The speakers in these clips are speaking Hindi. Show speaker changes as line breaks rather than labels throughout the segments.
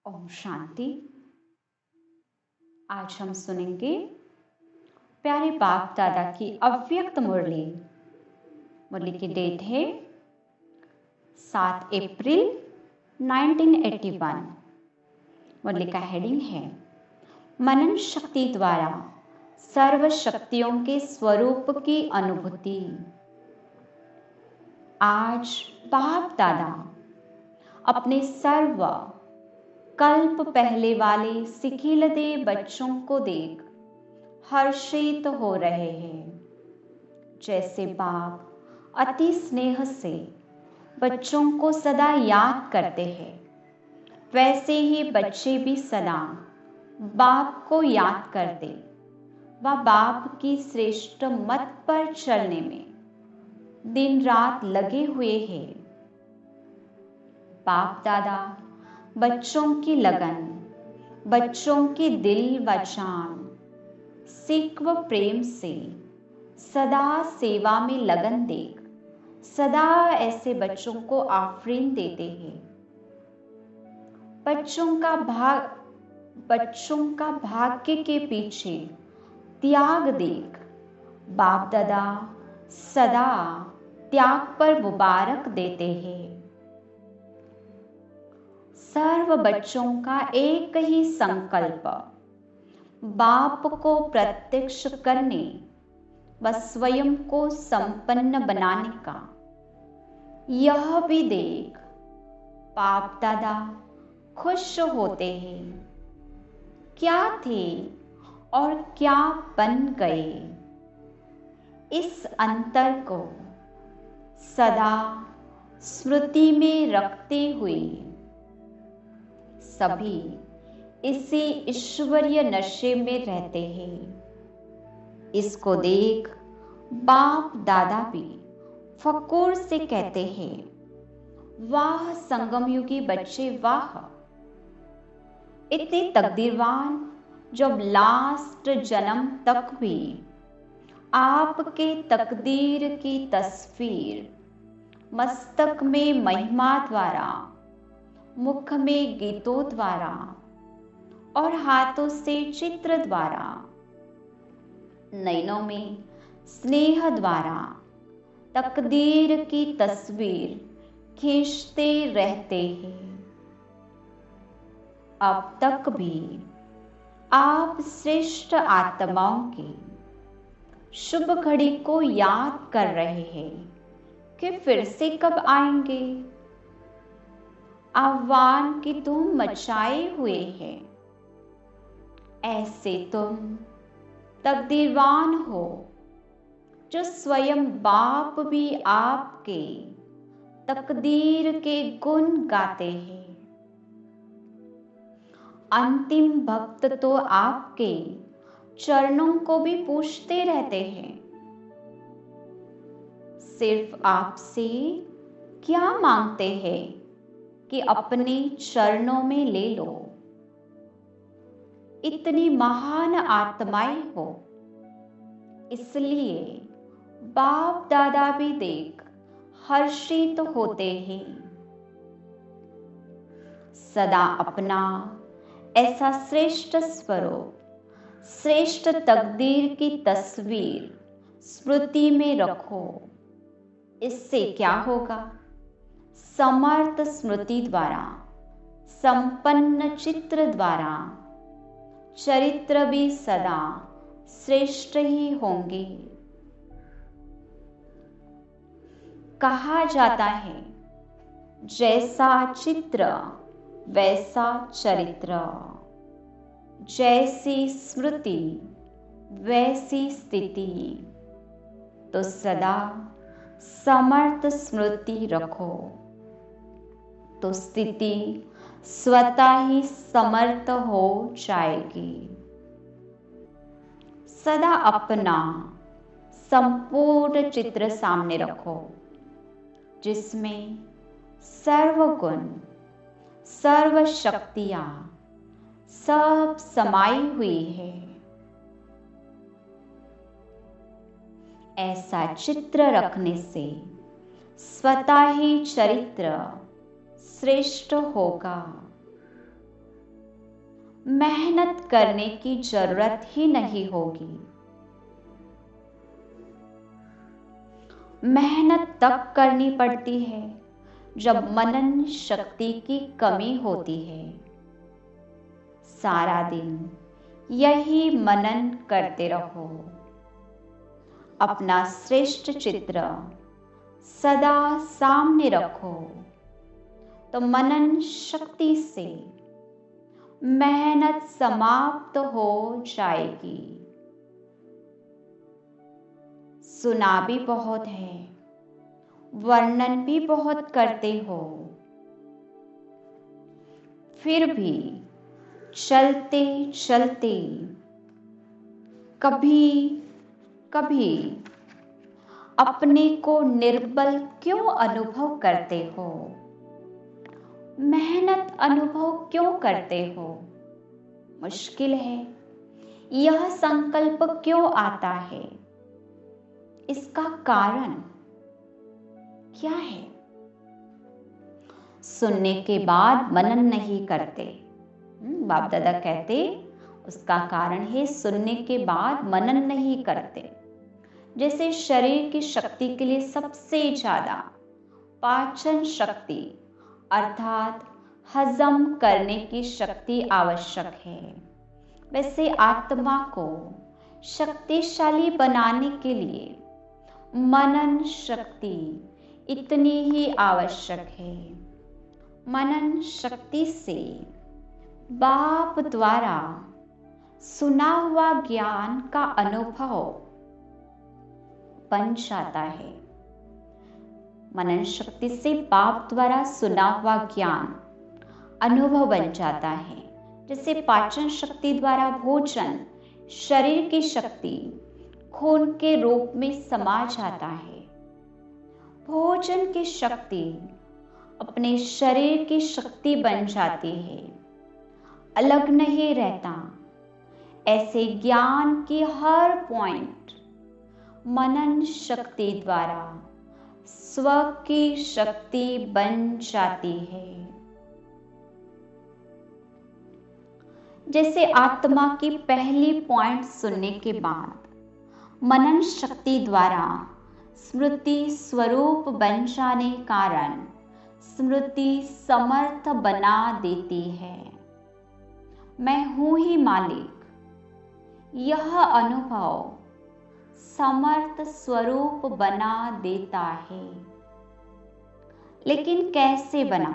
ओम शांति। आज हम सुनेंगे प्यारे बाप दादा की अव्यक्त मुरली। मुरली की डेट है 7 अप्रैल 1981। मुरली का हेडिंग है मनन शक्ति द्वारा सर्व शक्तियों के स्वरूप की अनुभूति। आज बाप दादा अपने सर्व कल्प पहले वाले सिखिलदे बच्चों को देख हर्षित हो रहे हैं। जैसे बाप अति स्नेह से बच्चों को सदा याद करते हैं, वैसे ही बच्चे भी सदा बाप को याद करते व बाप की श्रेष्ठ मत पर चलने में दिन रात लगे हुए हैं। बाप दादा बच्चों की लगन, बच्चों की दिल व जान, सीख व प्रेम से सदा सेवा में लगन देख सदा ऐसे बच्चों को आफरीन देते हैं। बच्चों का भाग्य के पीछे त्याग देख बाप दादा सदा त्याग पर मुबारक देते हैं। सर्व बच्चों का एक ही संकल्प बाप को प्रत्यक्ष करने व स्वयं को संपन्न बनाने का। यह भी देख बाप दादा खुश होते हैं। क्या थे और क्या बन गए, इस अंतर को सदा स्मृति में रखते हुए सभी इसी ईश्वरीय नशे में रहते हैं। इसको देख बाप दादा भी फकूर से कहते हैं, वाह संगम युगी बच्चे वाह, इतने तकदीरवान जब लास्ट जन्म तक भी आपके तकदीर की तस्वीर मस्तक में महिमा द्वारा, मुख में गीतों द्वारा और हाथों से चित्र द्वारा, नैनों में स्नेह द्वारा तकदीर की तस्वीर खींचते रहते हैं। अब तक भी आप श्रेष्ठ आत्माओं की शुभ घड़ी को याद कर रहे हैं कि फिर से कब आएंगे। आह्वान की तुम मचाए हुए हैं। ऐसे तुम तकदीरवान हो जो स्वयं बाप भी आपके तकदीर के गुण गाते हैं। अंतिम भक्त तो आपके चरणों को भी पूछते रहते हैं, सिर्फ आपसे क्या मांगते हैं कि अपने चरणों में ले लो। इतनी महान आत्माएं हो, इसलिए बाप दादा भी देख हर्षित होते हैं। सदा अपना ऐसा श्रेष्ठ स्वरूप, श्रेष्ठ तकदीर की तस्वीर स्मृति में रखो। इससे क्या होगा? समर्थ स्मृति द्वारा, संपन्न चित्र द्वारा चरित्र भी सदा श्रेष्ठ ही होंगे। कहा जाता है, जैसा चित्र वैसा चरित्र, जैसी स्मृति वैसी स्थिति। तो सदा समर्थ स्मृति रखो, तो स्थिति स्वतः ही समर्थ हो जाएगी। सदा अपना संपूर्ण चित्र सामने रखो, जिसमें सर्वगुण, सर्व शक्तियां सब समाई हुई है। ऐसा चित्र रखने से स्वतः ही चरित्र श्रेष्ठ होगा। मेहनत करने की जरूरत ही नहीं होगी। मेहनत तब करनी पड़ती है जब मनन शक्ति की कमी होती है। सारा दिन यही मनन करते रहो। अपना श्रेष्ठ चित्र सदा सामने रखो, तो मनन शक्ति से मेहनत समाप्त हो जाएगी। सुना भी बहुत है, वर्णन भी बहुत करते हो, फिर भी चलते चलते कभी कभी अपने को निर्बल क्यों अनुभव करते हो? मेहनत अनुभव क्यों करते हो? मुश्किल है, यह संकल्प क्यों आता है? इसका कारण क्या है? सुनने के बाद मनन नहीं करते। बाप दादा कहते उसका कारण है सुनने के बाद मनन नहीं करते। जैसे शरीर की शक्ति के लिए सबसे ज्यादा पाचन शक्ति अर्थात हजम करने की शक्ति आवश्यक है, वैसे आत्मा को शक्तिशाली बनाने के लिए मनन शक्ति इतनी ही आवश्यक है। मनन शक्ति से बाप द्वारा सुना हुआ ज्ञान का अनुभव बन जाता है। मनन शक्ति से बाप द्वारा सुना हुआ ज्ञान अनुभव बन जाता है। जैसे पाचन शक्ति द्वारा भोजन शरीर की शक्ति खून के रूप में समा जाता है। भोजन की शक्ति अपने शरीर की शक्ति बन जाती है, अलग नहीं रहता। ऐसे ज्ञान की हर पॉइंट मनन शक्ति द्वारा स्व की शक्ति बन जाती है। जैसे आत्मा की पहली पॉइंट सुनने के बाद मनन शक्ति द्वारा स्मृति स्वरूप बन जाने कारण स्मृति समर्थ बना देती है। मैं हूं ही मालिक, यह अनुभव समर्थ स्वरूप बना देता है। लेकिन कैसे बना?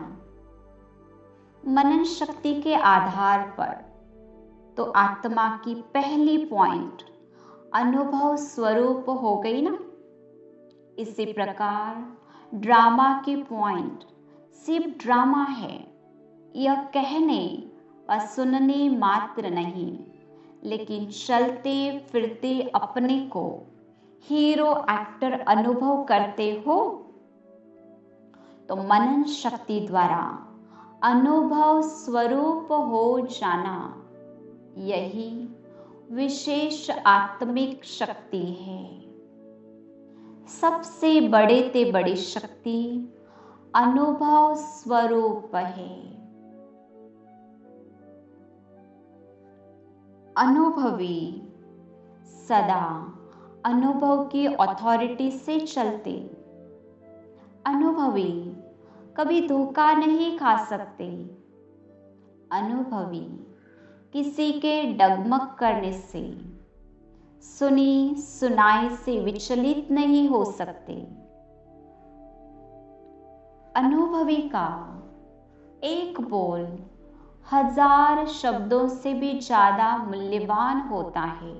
मनन शक्ति के आधार पर तो आत्मा की पहली पॉइंट अनुभव स्वरूप हो गई ना। इसी प्रकार ड्रामा की पॉइंट सिर्फ ड्रामा है, यह कहने और सुनने मात्र नहीं, लेकिन चलते फिरते अपने को हीरो एक्टर अनुभव करते हो। तो मनन शक्ति द्वारा अनुभव स्वरूप हो जाना, यही विशेष आत्मिक शक्ति है। सबसे बड़े ते बड़ी शक्ति अनुभव स्वरूप है। अनुभवी सदा अनुभव की अथॉरिटी से चलते। अनुभवी कभी धोखा नहीं खा सकते। अनुभवी किसी के डगमग करने से, सुनी सुनाई से विचलित नहीं हो सकते। अनुभवी का एक बोल 1000 शब्दों से भी ज्यादा मूल्यवान होता है।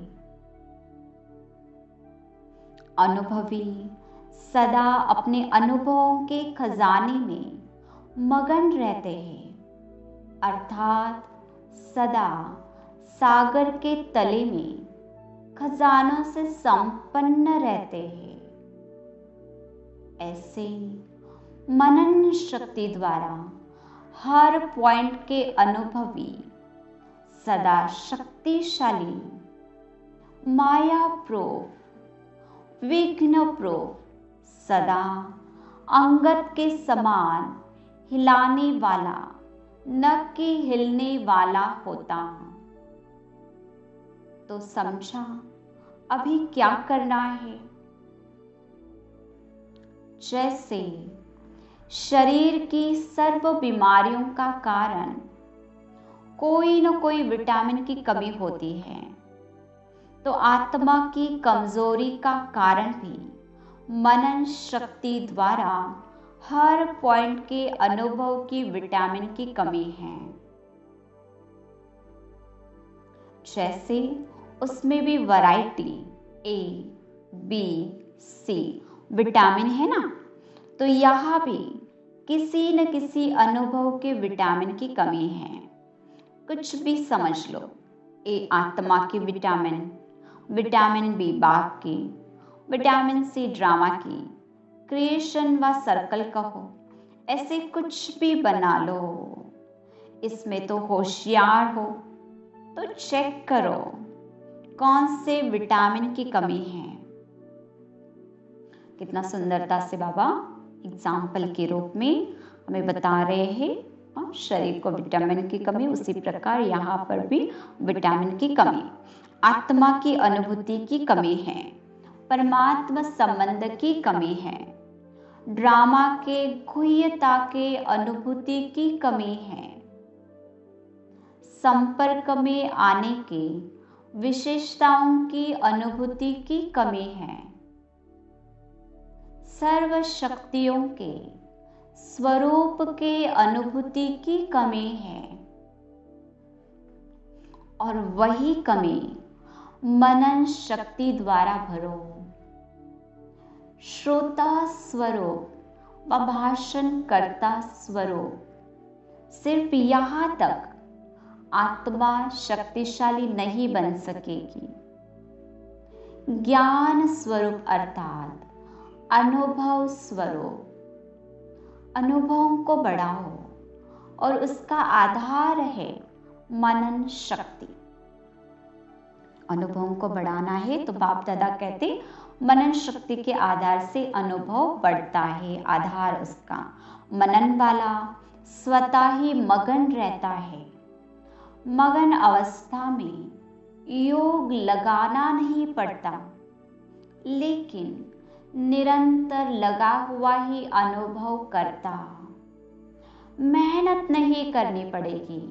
अनुभवी सदा अपने अनुभवों के खजाने में मगन रहते हैं, अर्थात सदा सागर के तले में खजानों से संपन्न रहते हैं। ऐसे मनन शक्ति द्वारा हर पॉइंट के अनुभवी सदा शक्तिशाली, माया प्रूफ, विघ्न प्रूफ, सदा अंगद के समान हिलाने वाला न कि हिलने वाला होता। तो समझा अभी क्या करना है। जैसे शरीर की सर्व बीमारियों का कारण कोई न कोई विटामिन की कमी होती है, तो आत्मा की कमजोरी का कारण भी मनन शक्ति द्वारा हर पॉइंट के अनुभव की विटामिन की कमी है। जैसे उसमें भी वैरायटी ए, बी, सी विटामिन है ना, तो यहाँ भी किसी न किसी अनुभव के विटामिन की कमी है। कुछ भी समझ लो, ए आत्मा की विटामिन, विटामिन बी बाघ की, विटामिन सी ड्रामा की, क्रिएशन व सर्कल कहो, ऐसे कुछ भी बना लो। इसमें तो होशियार हो तो चेक करो कौन से विटामिन की कमी है। कितना सुंदरता से बाबा एग्जाम्पल के रूप में हमें बता रहे हैं। शरीर को विटामिन की कमी, उसी प्रकार यहाँ पर भी विटामिन की कमी, आत्मा की अनुभूति की कमी है, परमात्मा संबंध की कमी है, ड्रामा के गुह्यता के अनुभूति की कमी है, संपर्क में आने के विशेषताओं की अनुभूति की कमी है, सर्व शक्तियों के स्वरूप के अनुभूति की कमी है, और वही कमी मनन शक्ति द्वारा भरो। श्रोता स्वरूप व भाषण करता स्वरूप, सिर्फ यहाँ तक आत्मा शक्तिशाली नहीं बन सकेगी। ज्ञान स्वरूप अर्थात अनुभव स्वरूप, अनुभवों को बढ़ाओ और उसका आधार है मनन शक्ति। अनुभवों को बढ़ाना है तो बाप दादा कहते मनन शक्ति के आधार से अनुभव बढ़ता है। आधार उसका मनन वाला स्वतः ही मगन रहता है। मगन अवस्था में योग लगाना नहीं पड़ता, लेकिन निरंतर लगा हुआ ही अनुभव करता, मेहनत नहीं करनी पड़ेगी।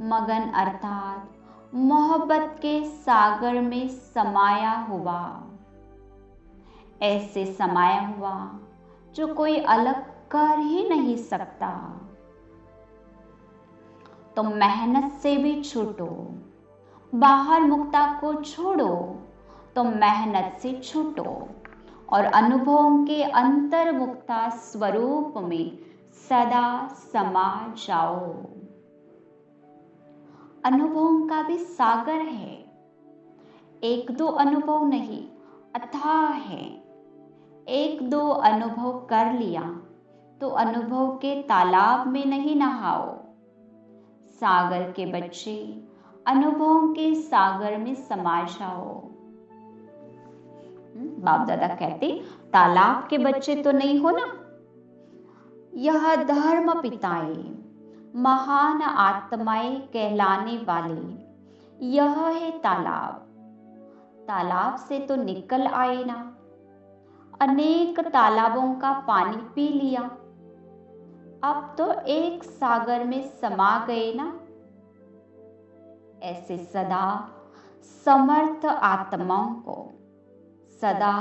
मगन अर्थात मोहब्बत के सागर में समाया हुआ, ऐसे समाया हुआ जो कोई अलग कर ही नहीं सकता। तो मेहनत से भी छूटो, बाहर मुक्ता को छोड़ो तो मेहनत से छूटो और अनुभवों के अंतर्मुक्ता स्वरूप में सदा समा जाओ। अनुभवों का भी सागर है, एक दो अनुभव नहीं, अथाह है। एक दो अनुभव कर लिया तो अनुभव के तालाब में नहीं नहाओ। सागर के बच्चे अनुभवों के सागर में समा जाओ। बाप दादा कहते तालाब के बच्चे तो नहीं हो ना। यह धर्म पिताएं, महान आत्माएं कहलाने वाले, यह है तालाब। तालाब से तो निकल आए ना, अनेक तालाबों का पानी पी लिया, अब तो एक सागर में समा गए ना। ऐसे सदा समर्थ आत्माओं को, सदा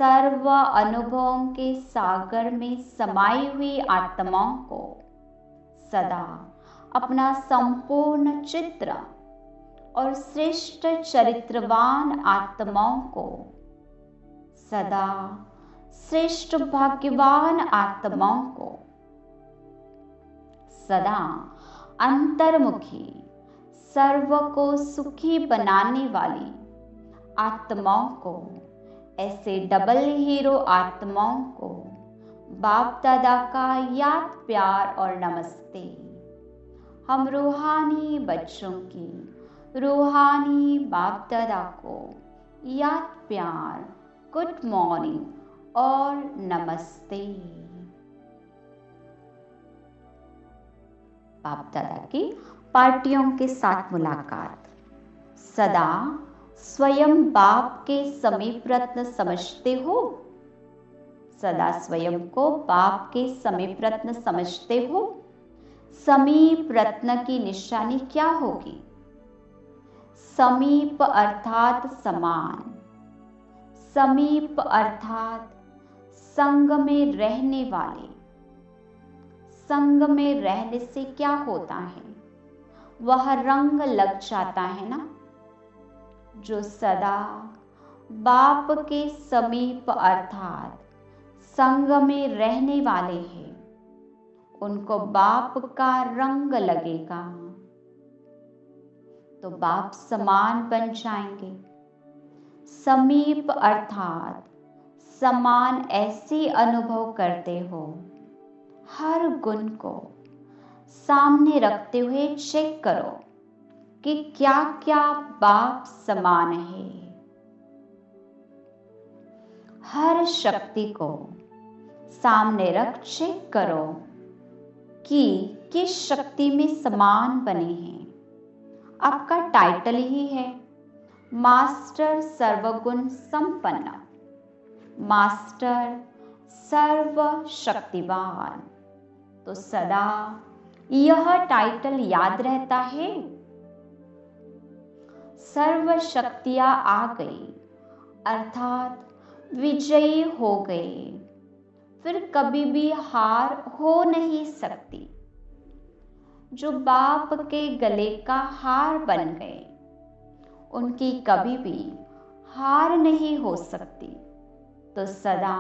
सर्व अनुभवों के सागर में समाई हुई आत्माओं को, सदा अपना संपूर्ण चित्र और श्रेष्ठ चरित्रवान आत्माओं को, सदा श्रेष्ठ भाग्यवान आत्माओं को, सदा अंतर्मुखी सर्व को सुखी बनाने वाली आत्माओं को, ऐसे डबल हीरो आत्माओं को बाप दादा का याद प्यार और नमस्ते। हम रूहानी बच्चों की रूहानी बाप दादा को याद प्यार, गुड मॉर्निंग और नमस्ते। बाप दादा की पार्टियों के साथ मुलाकात। सदा स्वयं बाप के समीप रत्न समझते हो? सदा स्वयं को बाप के समीप रत्न समझते हो? समीप रत्न की निशानी क्या होगी? समीप अर्थात समान, समीप अर्थात संग में रहने वाले। संग में रहने से क्या होता है? वह रंग लग जाता है ना। जो सदा बाप के समीप अर्थात संग में रहने वाले हैं, उनको बाप का रंग लगेगा तो बाप समान बन जाएंगे। समीप अर्थात समान ऐसे अनुभव करते हो, हर गुण को सामने रखते हुए चेक करो कि क्या क्या बाप समान है। हर शक्ति को सामने रख चेक करो कि किस शक्ति में समान बने हैं। आपका टाइटल ही है मास्टर सर्वगुण संपन्न, मास्टर सर्व शक्तिवान। तो सदा यह टाइटल याद रहता है। सर्व शक्तियां आ गई अर्थात विजयी हो गए, फिर कभी भी हार हो नहीं सकती। जो बाप के गले का हार बन गए, उनकी कभी भी हार नहीं हो सकती। तो सदा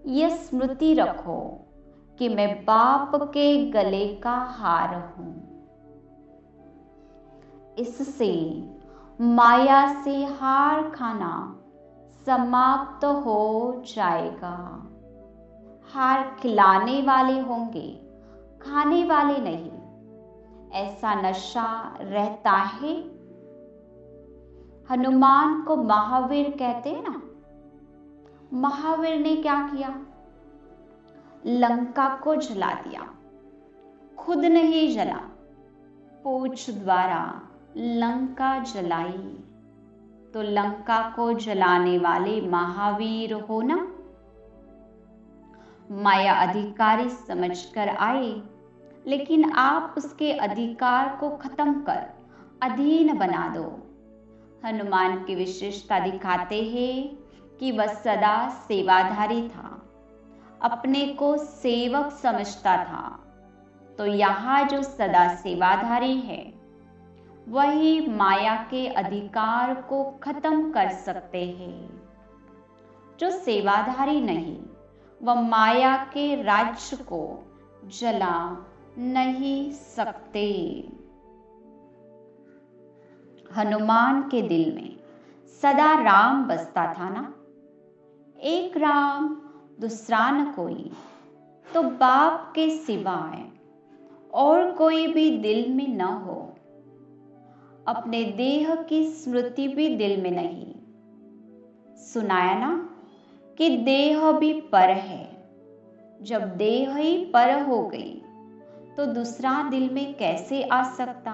ये स्मृति रखो कि मैं बाप के गले का हार हूं। इससे माया से हार खाना समाप्त हो जाएगा। हार खिलाने वाले होंगे, खाने वाले नहीं। ऐसा नशा रहता है। हनुमान को महावीर कहते हैं ना। महावीर ने क्या किया? लंका को जला दिया, खुद नहीं जला, पूछ द्वारा लंका जलाई। तो लंका को जलाने वाले महावीर हो ना। माया अधिकारी समझकर आए, लेकिन आप उसके अधिकार को खत्म कर अधीन बना दो। हनुमान की विशेषता दिखाते हैं कि वह सदा सेवाधारी था, अपने को सेवक समझता था। तो यहाँ जो सदा सेवाधारी है, वही माया के अधिकार को खत्म कर सकते हैं। जो सेवाधारी नहीं, वह माया के राज्य को जला नहीं सकते। हनुमान के दिल में सदा राम बसता था ना। एक राम दूसरा न कोई, तो बाप के सिवाय और कोई भी दिल में न हो। अपने देह की स्मृति भी दिल में नहीं। सुनाया ना कि देह भी पर है। जब देह ही पर हो गई तो दूसरा दिल में कैसे आ सकता?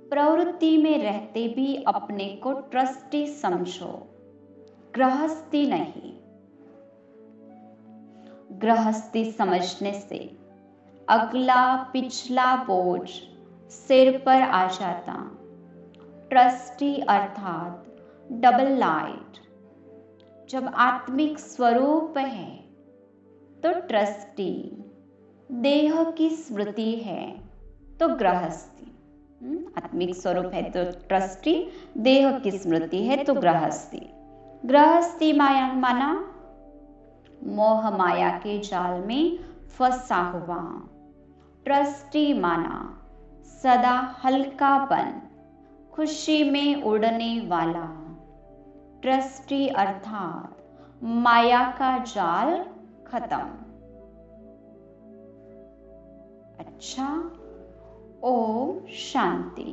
प्रवृत्ति में रहते भी अपने को ट्रस्टी समझो, गृहस्थी नहीं। गृहस्थी समझने से अगला पिछला बोझ सिर पर आ जाता। ट्रस्टी अर्थात डबल लाइट। जब आत्मिक स्वरूप है तो ट्रस्टी, देह की स्मृति है तो गृहस्थी। आत्मिक स्वरूप है तो ट्रस्टी, देह की स्मृति है तो गृहस्थी। गृहस्थी माया माना मोह माया के जाल में फंसा हुआ। ट्रस्टी माना सदा हल्कापन, खुशी में उड़ने वाला। ट्रस्टी अर्थात माया का जाल खत्म। अच्छा, ओम शांति।